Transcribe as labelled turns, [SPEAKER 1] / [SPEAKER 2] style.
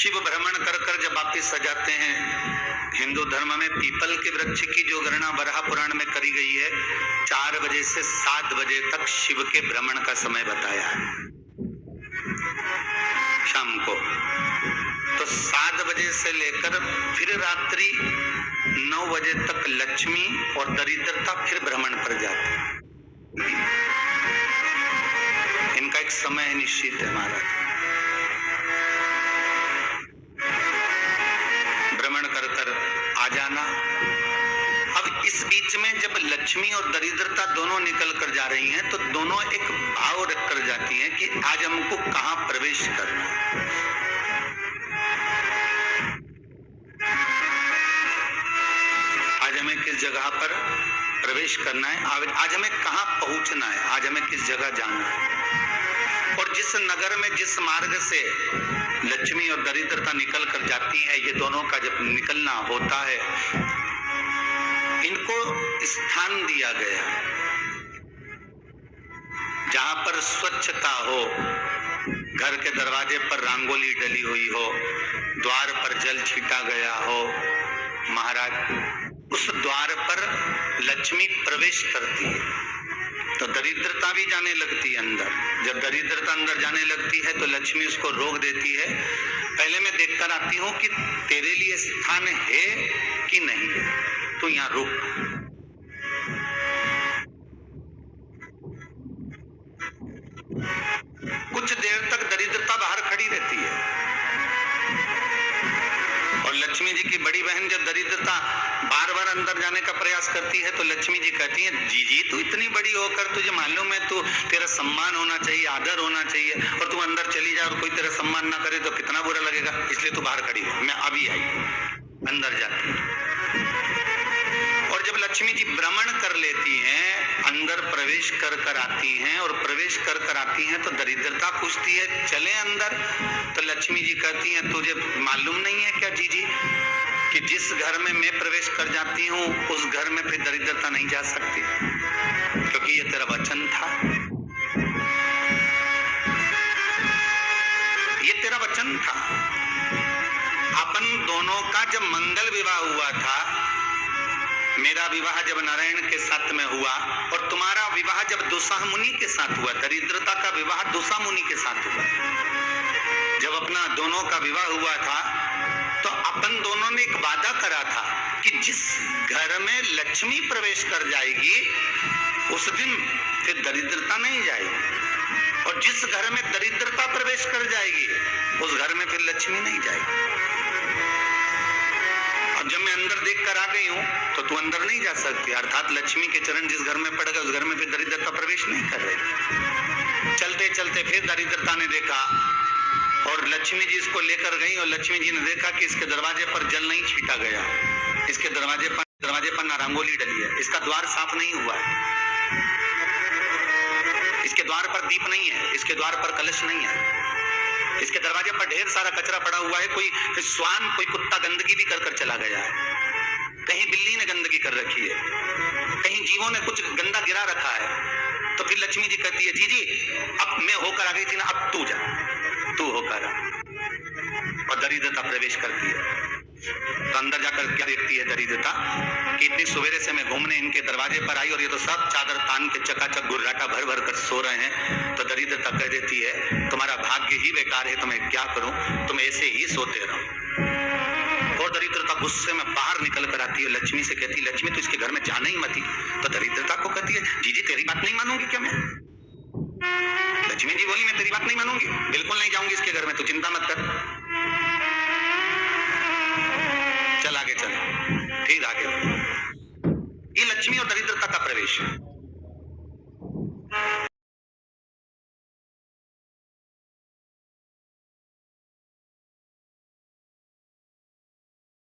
[SPEAKER 1] शिव भ्रमण कर कर जब वापिस आ जाते हैं, हिंदू धर्म में पीपल के वृक्ष की जो गणना वराह पुराण में करी गई है, 4 बजे से 7 बजे तक शिव के भ्रमण का समय बताया है शाम को। तो 7 बजे से लेकर फिर रात्रि 9 बजे तक लक्ष्मी और दरिद्रता फिर भ्रमण पर जाती है। इनका एक समय निश्चित है महाराज। भ्रमण कर कर आ जाना। अब इस बीच में जब लक्ष्मी और दरिद्रता दोनों निकल कर जा रही हैं, तो दोनों एक भाव रख कर जाती हैं कि आज हमको कहां प्रवेश करना है। आज हमें किस जगह पर प्रवेश करना है, आज हमें कहां पहुंचना है, आज हमें किस जगह जाना है। और जिस नगर में जिस मार्ग से लक्ष्मी और दरिद्रता निकल कर जाती है, ये दोनों का जब निकलना होता है, इनको स्थान दिया गया जहां पर स्वच्छता हो, घर के दरवाजे पर रंगोली डली हुई हो, द्वार पर जल छीटा गया हो। महाराज उस द्वार पर लक्ष्मी प्रवेश करती है तो दरिद्रता भी जाने लगती है अंदर। जब दरिद्रता अंदर जाने लगती है तो लक्ष्मी उसको रोक देती है। पहले मैं देखकर आती हूं कि तेरे लिए स्थान है कि नहीं, तो यहां रुक। कुछ देर तक दरिद्रता बाहर खड़ी रहती है और लक्ष्मी जी की बड़ी बहन जब दरिद्रता बार बार अंदर जाने का प्रयास करती है तो लक्ष्मी जी कहती है, जी तू इतनी बड़ी होकर तुझे मालूम है तू तेरा सम्मान होना चाहिए, आदर होना चाहिए, और तू अंदर चली जाए और कोई तेरा सम्मान ना करे तो कितना बुरा लगेगा, इसलिए तू बाहर खड़ी है। मैं अभी आई, अंदर जाती है। और जब लक्ष्मी जी भ्रमण कर लेती हैं, अंदर प्रवेश कर कर आती हैं, और प्रवेश कर कर आती हैं तो दरिद्रता पूछती है चले अंदर। तो लक्ष्मी जी कहती हैं, तुझे मालूम नहीं है क्या जीजी कि जिस घर में मैं प्रवेश कर जाती हूँ उस घर में फिर दरिद्रता नहीं जा सकती, क्योंकि ये तेरा वचन था, ये तेरा वचन था। अपन दोनों का जब मंगल विवाह हुआ था, मेरा विवाह जब नारायण के साथ में हुआ और तुम्हारा विवाह जब दुसाह मुनि के साथ हुआ, दरिद्रता का विवाह दुसाह मुनि के साथ हुआ। जब अपना दोनों का विवाह हुआ था तो अपन दोनों ने एक वादा करा था कि जिस घर में लक्ष्मी प्रवेश कर जाएगी उस दिन फिर दरिद्रता नहीं जाएगी, और जिस घर में दरिद्रता प्रवेश कर जाएगी उस घर में फिर लक्ष्मी नहीं जाएगी। अब जब मैं अंदर देख कर आ गई हूं तो तू अंदर नहीं जा सकती, अर्थात लक्ष्मी के चरण जिस घर में पड़ गए उस घर में फिर दरिद्रता प्रवेश नहीं कर रही। चलते चलते फिर दरिद्रता ने देखा और लक्ष्मी जी इसको लेकर गई, और लक्ष्मी जी ने देखा कि इसके दरवाजे पर जल नहीं छीटा गया, इसके दरवाजे पर ना रंगोली डली है, इसका द्वार साफ नहीं हुआ है, इसके द्वार पर दीप नहीं है, इसके द्वार पर कलश नहीं है, इसके दरवाजे पर ढेर सारा कचरा पड़ा हुआ है, कोई श्वान कोई कुत्ता गंदगी भी कर चला गया है, कहीं बिल्ली ने गंदगी कर रखी है, कहीं जीवों ने कुछ गंदा गिरा रखा है। तो फिर लक्ष्मी जी कहती है, जी अब मैं होकर आ गई थी ना, अब तू जा, तू होकर आ। और दरिद्रता प्रवेश करती है तो अंदर जाकर क्या देखती है दरिद्रता कि इतनी सवेरे से मैं घूमने इनके दरवाजे पर आई और ये तो सब चादर तान के चकाचक गुर्राटा भर भर कर सो रहे हैं। तो दरिद्रता कह देती है, तुम्हारा भाग्य ही बेकार है, तो मैं क्या करूं, तुम ऐसे ही सोते रहो। और दरिद्रता गुस्से में बाहर निकल कर आती है, लक्ष्मी से कहती है, लक्ष्मी तो इसके घर में जाना ही मत ही। तो दरिद्रता को कहती है, जी तेरी बात नहीं मानूंगी क्या मैं? लक्ष्मी जी बोली, मैं तेरी बात नहीं मानूंगी, बिल्कुल नहीं जाऊंगी इसके घर में, तू चिंता मत कर, चल आगे चल। फिर आगे ये लक्ष्मी और दरिद्रता का प्रवेश है।